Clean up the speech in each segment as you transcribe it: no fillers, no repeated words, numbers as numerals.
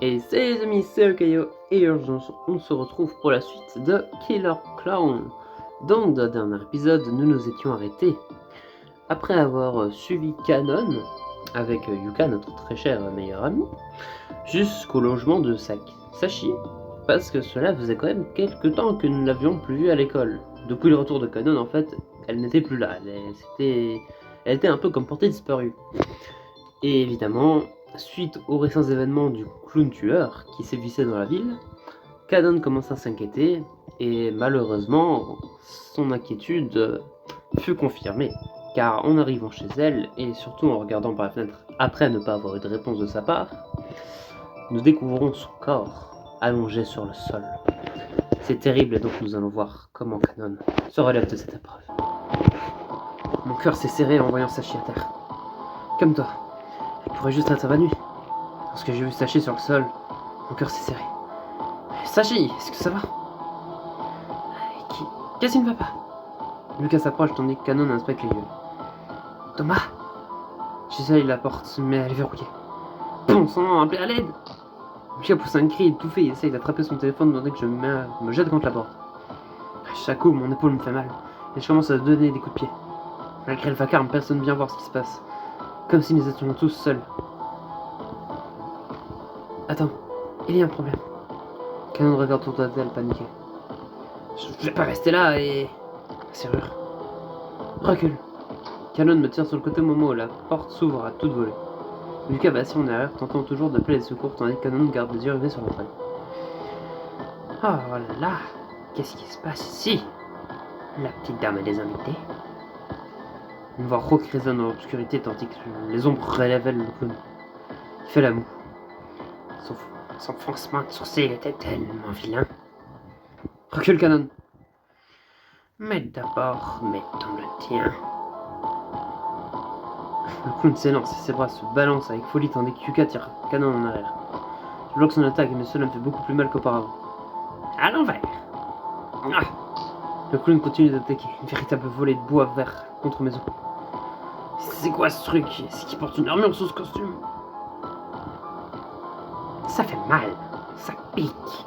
Et salut les amis, c'est Okayo et aujourd'hui on se retrouve pour la suite de Killer Clown. Dans le dernier épisode, nous nous étions arrêtés après avoir suivi Kanon avec Yuka, notre très cher meilleur ami, jusqu'au logement de Sashi, parce que cela faisait quand même quelques temps que nous ne l'avions plus vue à l'école. Depuis le retour de Kanon, en fait, elle n'était plus là, elle était un peu comme portée disparue. Et évidemment, suite aux récents événements du clown tueur qui sévissait dans la ville, Kanon commence à s'inquiéter et malheureusement, son inquiétude fut confirmée. Car en arrivant chez elle, et surtout en regardant par la fenêtre après ne pas avoir eu de réponse de sa part, nous découvrons son corps allongé sur le sol. C'est terrible et donc nous allons voir comment Kanon se relève de cette épreuve. Mon cœur s'est serré en voyant Sashi à terre. Comme toi, elle pourrait juste être évanouie. Lorsque j'ai vu Sashi sur le sol, mon cœur s'est serré. Sashi, est-ce que ça va? Qu'est-ce qui ne va pas? Lucas s'approche tandis que Kanon inspecte les lieux. Thomas? J'essaye la porte, mais elle est verrouillée. Bon sang, appelez à l'aide! Lucas pousse un cri étouffé et essaye d'attraper son téléphone tandis que je me jette contre la porte. À chaque coup, mon épaule me fait mal et je commence à donner des coups de pied. Malgré le vacarme, personne ne vient voir ce qui se passe. Comme si nous étions tous seuls. Attends, il y a un problème. Kanon regarde autour d'elle, paniqué. Je vais pas rester là et... Serrure. Recule. Kanon me tire sur le côté au moment où la porte s'ouvre à toute volée. Lucas va assis en arrière, tentant toujours d'appeler les secours tandis que Kanon garde les yeux rivés sur l'entrée. Oh là, qu'est-ce qui se passe ici? La petite dame a des invités. Une voix rauque résonne dans l'obscurité tandis que les ombres révèlent le clown. Il fait la moue. Son froncement de sourcils était tellement vilain. Recule, Kanon. Mais d'abord, mettons le tien. Le clown s'élance et ses bras se balancent avec folie tandis que Yuka tire Kanon en arrière. Je bloque son attaque mais cela me fait beaucoup plus mal qu'auparavant. À l'envers. Ah. Le clown continue d'attaquer, une véritable volée de bois vert contre mes os. C'est quoi ce truc? C'est qui porte une armure sous ce costume? Ça fait mal, ça pique.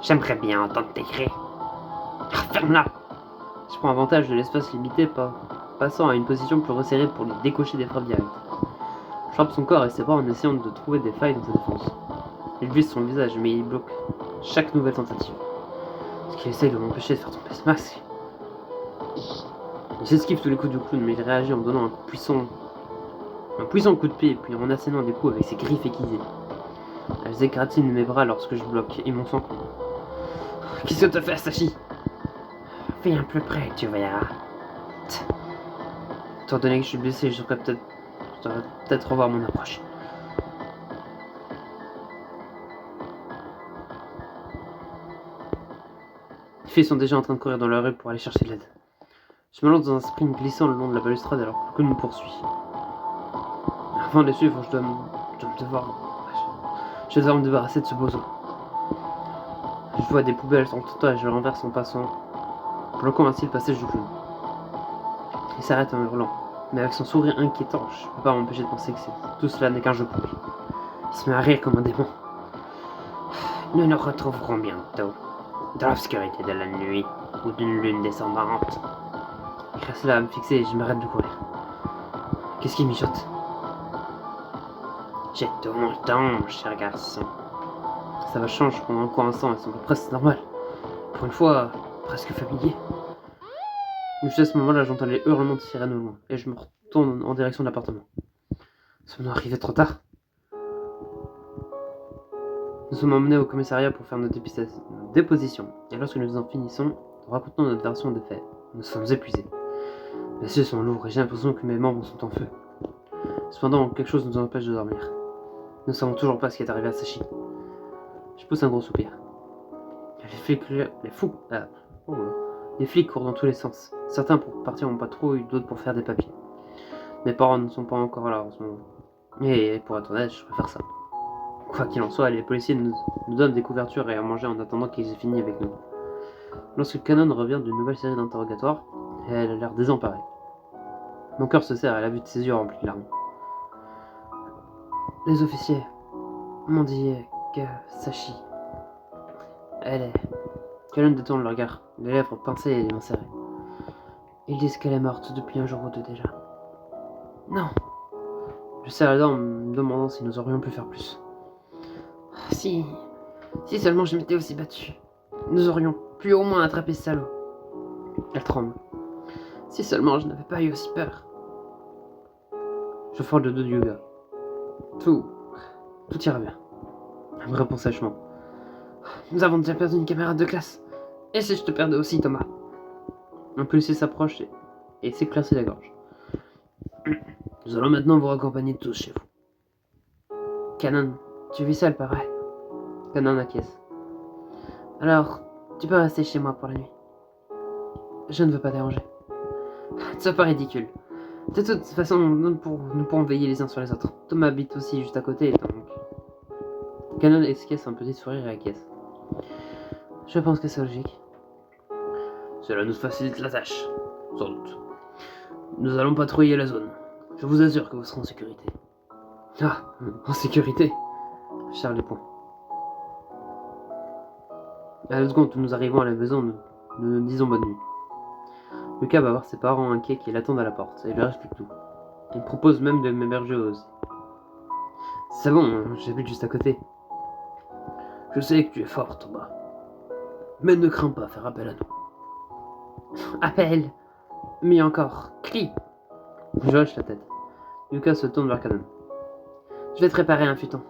J'aimerais bien entendre tes cris. Ferme-la! Je prends avantage de l'espace limité passant à une position plus resserrée pour lui décocher des frappes directes. Je frappe son corps et ses bras en essayant de trouver des failles dans sa défense. Il vise son visage mais il bloque chaque nouvelle tentative. Ce qui essaye de m'empêcher de faire tomber ce masque. Il s'esquive tous les coups du clown mais il réagit en me donnant un puissant coup de pied puis en assénant des coups avec ses griffes aiguisées. Elles égratignent mes bras lorsque je bloque et mon sang coule. Qu'est-ce que t'as fait, Sashi? Viens plus près, tu verras. Étant donné que je suis blessé, je devrais peut-être revoir mon approche. Les filles sont déjà en train de courir dans la rue pour aller chercher de l'aide. Je me lance dans un sprint glissant le long de la balustrade alors que le clown me poursuit. Avant de les suivre, je vais devoir me débarrasser de ce bozo. Je vois des poubelles en tout tas et je le renverse en passant, bloquant ainsi le passage du clown. Il s'arrête en hurlant, mais avec son sourire inquiétant, je ne peux pas m'empêcher de penser que tout cela n'est qu'un jeu pour lui. Il se met à rire comme un démon. Nous nous retrouverons bientôt, dans l'obscurité de la nuit ou d'une lune descendante. Il reste là à me fixer et je m'arrête de courir. Qu'est-ce qu'il mijote? J'ai tout mon temps, mon cher garçon. Ça va changer pendant un court instant et semble presque normal. Pour une fois, presque familier. Juste à ce moment-là, j'entends les hurlements de sirène au loin et je me retourne en direction de l'appartement. Sommes-nous arrivés trop tard? Nous sommes emmenés au commissariat pour faire notre déposition, et lorsque nous en finissons, nous racontons notre version des faits. Nous sommes épuisés. Les yeux sont lourds et j'ai l'impression que mes membres sont en feu. Cependant, quelque chose nous empêche de dormir. Nous ne savons toujours pas ce qui est arrivé à Sashi. Je pousse un gros soupir. Les flics courent dans tous les sens. Certains pour partir en patrouille, d'autres pour faire des papiers. Mes parents ne sont pas encore là en ce moment. Et pour être honnête, je préfère ça. Quoi qu'il en soit, les policiers nous donnent des couvertures et à manger en attendant qu'ils aient fini avec nous. Lorsque Kanon revient d'une nouvelle série d'interrogatoires, elle a l'air désemparée. Mon cœur se serre à la vue de ses yeux remplis de larmes. Les officiers, m'ont dit que Sachi, elle est... Canon détourne le regard, les lèvres pincées et les mains serrées. Ils disent qu'elle est morte depuis un jour ou deux déjà. Non. Je serre la dent en me demandant si nous aurions pu faire plus. Si seulement je m'étais aussi battu, nous aurions pu au moins attraper ce salaud. Elle tremble. Si seulement je n'avais pas eu aussi peur. Je frôle le dos du gars. Tout ira bien. Elle me répond sèchement. Nous avons déjà perdu une camarade de classe. Et si je te perdais aussi, Thomas? Un policier s'approche et s'éclaircit la gorge. Nous allons maintenant vous raccompagner tous chez vous. Canon, tu vis seul, pareil. Canon acquiesce. Alors, tu peux rester chez moi pour la nuit. Je ne veux pas déranger. C'est pas ridicule. De toute façon, nous pourrons veiller les uns sur les autres. Thomas habite aussi juste à côté, donc... Canon esquisse un petit sourire et acquiesce. Je pense que c'est logique. Cela nous facilite la tâche, sans doute. Nous allons patrouiller la zone. Je vous assure que vous serez en sécurité. Ah, en sécurité? Charles les poings. À la seconde où nous arrivons à la maison, nous nous disons bonne nuit. Lucas va voir ses parents inquiets qui l'attendent à la porte et leur explique tout. Il propose même de m'héberger aussi. C'est bon, j'habite juste à côté. Je sais que tu es fort, Thomas. Mais ne crains pas, faire appel à nous. Appel. Mais encore, crie. Je hoche la tête. Lucas se tourne vers Canon. Je vais te préparer un futon.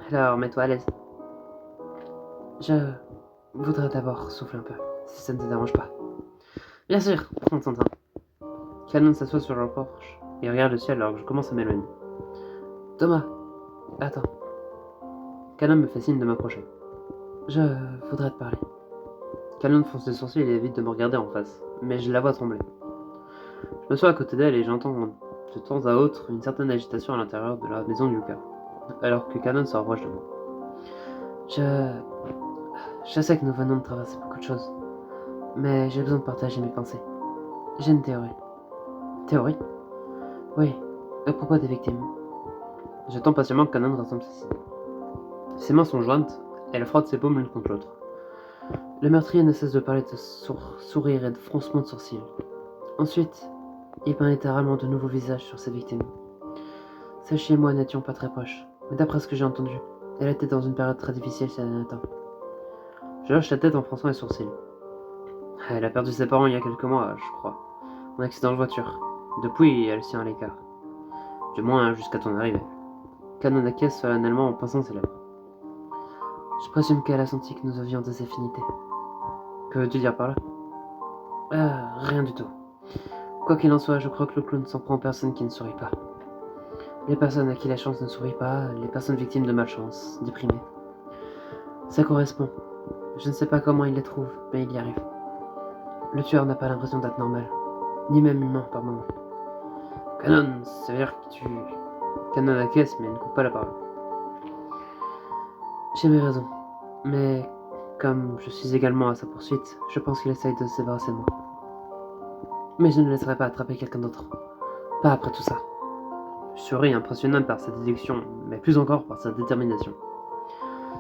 Alors, mets-toi à l'aise. Je voudrais d'abord souffler un peu, si ça ne te dérange pas. Bien sûr, prends ton temps. Canon s'assoit sur le porche et regarde le ciel alors que je commence à m'éloigner. Thomas, attends. Canon me fait signe de m'approcher. Je voudrais te parler. Canon fronce les sourcils et évite de me regarder en face, mais je la vois trembler. Je me sois à côté d'elle et j'entends de temps à autre une certaine agitation à l'intérieur de la maison de Lucas, alors que Canon se rapproche de moi. Je sais que nous venons de traverser beaucoup de choses, mais j'ai besoin de partager mes pensées. J'ai une théorie. Théorie? Oui, à propos des victimes. J'attends patiemment que Canon rassemble ses idées. Ses mains sont jointes, elle frotte ses paumes l'une contre l'autre. Le meurtrier ne cesse de parler de sourire et de froncement de sourcils. Ensuite, il peint littéralement de nouveaux visages sur ses victimes. Sachi et moi n'étions pas très proches, mais d'après ce que j'ai entendu, elle était dans une période très difficile ces derniers temps. Je hoche la tête en fronçant les sourcils. Elle a perdu ses parents il y a quelques mois, je crois, en accident de voiture. Depuis, elle tient à l'écart. Du moins, jusqu'à ton arrivée. Canon acquiesce solennellement en pinçant ses lèvres. Je présume qu'elle a senti que nous avions des affinités. Que veux-tu dire par là? Rien du tout. Quoi qu'il en soit, je crois que le clown s'en prend aux personnes qui ne sourient pas. Les personnes à qui la chance ne sourit pas, les personnes victimes de malchance, déprimées. Ça correspond. Je ne sais pas comment il les trouve, mais il y arrive. Le tueur n'a pas l'impression d'être normal, ni même humain par moment. Canon, ça veut dire que tu... Canon acquiesce, mais ne coupe pas la parole. J'ai mes raisons, mais comme je suis également à sa poursuite, je pense qu'il essaye de se débarrasser de moi. Mais je ne laisserai pas attraper quelqu'un d'autre. Pas après tout ça. Je serais impressionné par sa déduction, mais plus encore par sa détermination.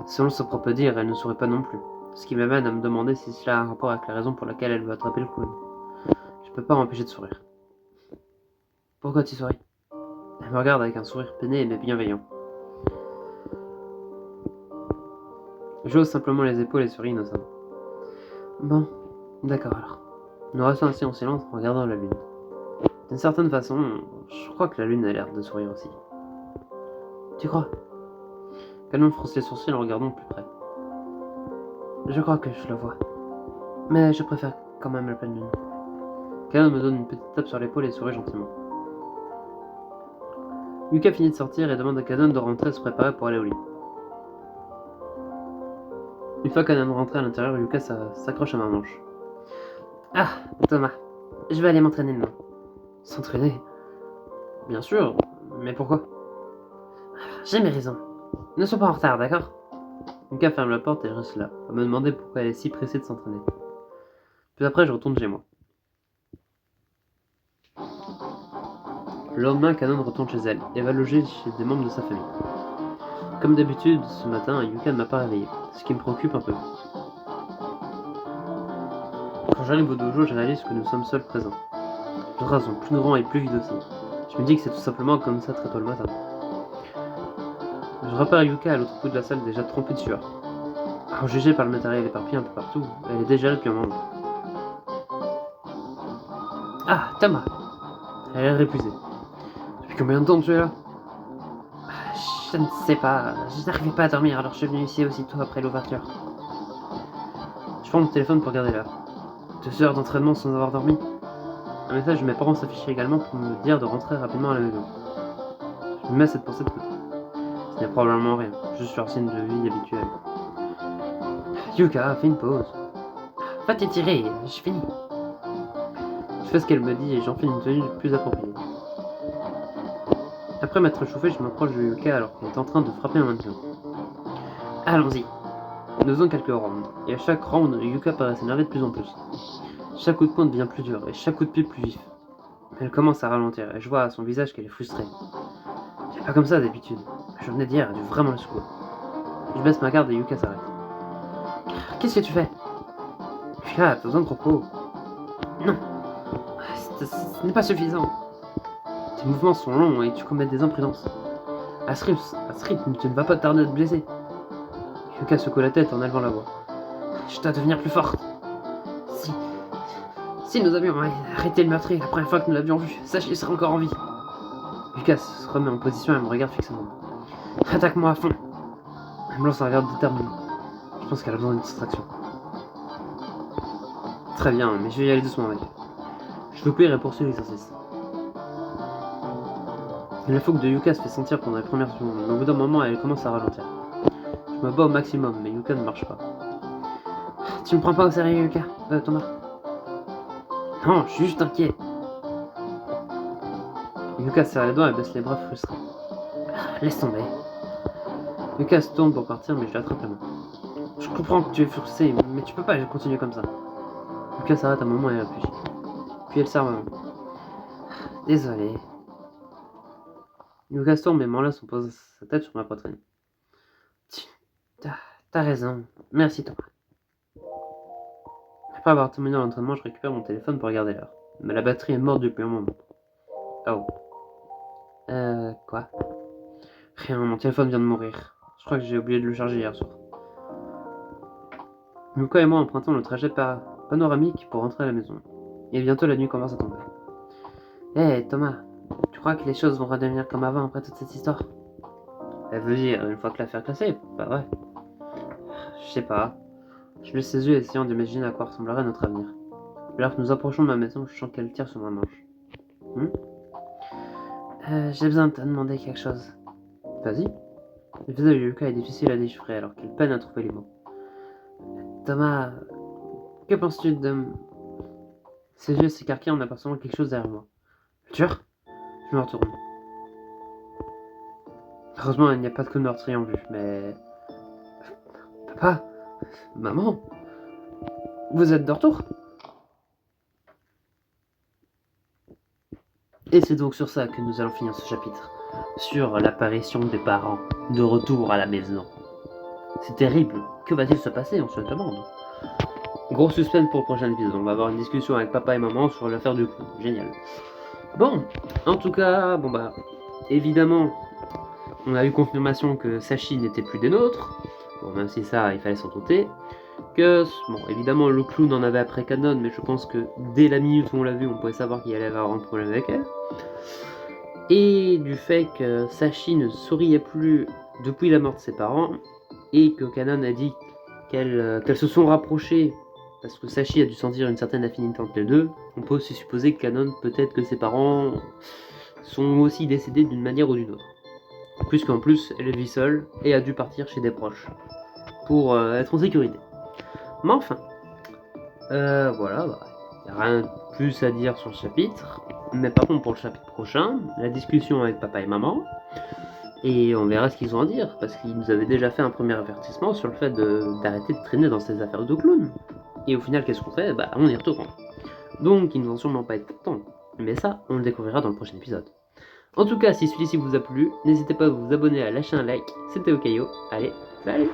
Selon son propre dire, elle ne sourit pas non plus, ce qui m'amène à me demander si cela a un rapport avec la raison pour laquelle elle veut attraper le clown. Je peux pas m'empêcher de sourire. Pourquoi tu souris? Elle me regarde avec un sourire peiné mais bienveillant. Je hausse simplement les épaules et souris innocemment. Bon, d'accord alors. Nous restons assis en silence en regardant la lune. D'une certaine façon, je crois que la lune a l'air de sourire aussi. Tu crois? Canon fronce les sourcils en regardant plus près. Je crois que je le vois. Mais je préfère quand même la pleine lune. Canon me donne une petite tape sur l'épaule et sourit gentiment. Lucas finit de sortir et demande à Canon de rentrer et se préparer pour aller au lit. Une fois Canon rentré à l'intérieur, Lucas s'accroche à ma manche. Ah, Thomas, je vais aller m'entraîner demain. S'entraîner? Bien sûr, mais pourquoi? J'ai mes raisons. Ne sois pas en retard, d'accord? Lucas ferme la porte et je reste là, à me demander pourquoi elle est si pressée de s'entraîner. Puis après, je retourne chez moi. Le lendemain, Canon retourne chez elle et va loger chez des membres de sa famille. Comme d'habitude, ce matin, Yuka ne m'a pas réveillé, ce qui me préoccupe un peu. Quand j'arrive au dojo, je réalise que nous sommes seuls présents. Les draps sont plus grands et plus vides aussi. Je me dis que c'est tout simplement comme ça très tôt le matin. Je repère Yuka à l'autre bout de la salle déjà trempée de sueur. Alors, jugée par le matériel éparpillé un peu partout, elle est déjà là depuis un moment. Ah, Tama! Elle a l'air épuisée. Depuis combien de temps tu es là? Je ne sais pas, je n'arrivais pas à dormir alors je suis venu ici aussitôt après l'ouverture. Je prends mon téléphone pour regarder l'heure. 2 heures d'entraînement sans avoir dormi. Un message de mes parents s'affichait également pour me dire de rentrer rapidement à la maison. Je me mets cette pensée de côté. Ce n'est probablement rien, juste leur signe de vie habituel. Yuka, fais une pause. Va t'étirer, je finis. Je fais ce qu'elle me dit et j'enfile une tenue plus appropriée. Après m'être chauffé, je m'approche de Yuka alors qu'elle est en train de frapper un mannequin. Allons-y. Nous faisons quelques rounds, et à chaque round, Yuka paraît s'énerver de plus en plus. Chaque coup de poing devient plus dur, et chaque coup de pied plus vif. Elle commence à ralentir, et je vois à son visage qu'elle est frustrée. C'est pas comme ça d'habitude. Je venais d'hier, elle a dû vraiment le secouer. Je baisse ma garde et Yuka s'arrête. Qu'est-ce que tu fais? Yuka, t'as besoin de repos. Non, ce n'est pas suffisant. Tes mouvements sont longs et tu commets des imprudences. À ce rythme, tu ne vas pas tarder à te blesser. Yuka secoue la tête en élevant la voix. Je dois devenir plus forte. Si nous avions arrêté le meurtrier la première fois que nous l'avions vu, Sachi serait encore en vie. Yuka se remet en position et me regarde fixement. Attaque-moi à fond. Elle me lance un regard déterminé. Je pense qu'elle a besoin d'une distraction. Très bien, mais je vais y aller doucement avec. Je soupire et poursuis l'exercice. La fougue de Yuka se fait sentir pendant les premières secondes, mais au bout d'un moment, elle commence à ralentir. Je me bats au maximum, mais Yuka ne marche pas. Tu me prends pas au sérieux, Yuka? Thomas? Non, je suis juste inquiet. Yuka serre les doigts et baisse les bras frustrés. Laisse tomber. Yuka se tourne pour partir, mais je l'attrape la main. Je comprends que tu es frustré, mais tu peux pas continuer comme ça. Yuka s'arrête un moment et réfléchit. Puis elle serre ma main. Désolé. Yuka se tourne, mais m'enlace en posant sa tête sur ma poitrine. T'as raison. Merci, Thomas. Après avoir terminé l'entraînement, je récupère mon téléphone pour regarder l'heure. Mais la batterie est morte depuis un moment. Oh. Quoi? Rien, mon téléphone vient de mourir. Je crois que j'ai oublié de le charger hier soir. Yuka et moi empruntons le trajet panoramique pour rentrer à la maison. Et bientôt la nuit commence à tomber. Hé, Thomas, tu crois que les choses vont redevenir comme avant après toute cette histoire? Elle veut dire, une fois que l'affaire est classée, pas vrai. Je sais pas. Je baisse ses yeux essayant d'imaginer à quoi ressemblerait notre avenir. Alors que nous approchons de ma maison, je sens qu'elle tire sur ma manche. J'ai besoin de te demander quelque chose. Vas-y. Le visage de Yuka est difficile à déchiffrer alors qu'elle peine à trouver les mots. Thomas, que penses-tu de... Ses yeux s'écarquillent en apercevant quelque chose derrière moi. Tueur? Je me retourne. Heureusement, il n'y a pas de coup de meurtrier en vue, mais... Papa? Maman? Vous êtes de retour? Et c'est donc sur ça que nous allons finir ce chapitre. Sur l'apparition des parents, de retour à la maison. C'est terrible. Que va-t-il se passer? On se le demande. Gros suspense pour le prochain épisode. On va avoir une discussion avec papa et maman sur l'affaire du coup. Génial. Bon, en tout cas, évidemment, on a eu confirmation que Sachi n'était plus des nôtres. Bon, même si ça, il fallait s'en douter. Évidemment, le clown en avait après Canon, mais je pense que dès la minute où on l'a vu, on pouvait savoir qu'il allait avoir un problème avec elle. Et du fait que Sachi ne souriait plus depuis la mort de ses parents, et que Canon a dit qu'elles se sont rapprochées parce que Sachi a dû sentir une certaine affinité entre les deux, on peut aussi supposer que Canon, peut-être que ses parents sont aussi décédés d'une manière ou d'une autre. Puisqu'en plus, elle vit seule et a dû partir chez des proches pour être en sécurité. Mais enfin, voilà, il n'y a rien de plus à dire sur ce chapitre. Mais par contre, pour le chapitre prochain, la discussion avec papa et maman, et on verra ce qu'ils ont à dire, parce qu'ils nous avaient déjà fait un premier avertissement sur le fait d'arrêter de traîner dans ces affaires de clown. Et au final, qu'est-ce qu'on fait? On y retourne. Donc, ils ne vont sûrement pas être contents. Mais ça, on le découvrira dans le prochain épisode. En tout cas, si celui-ci vous a plu, n'hésitez pas à vous abonner, à lâcher un like. C'était Okayo. Allez, salut!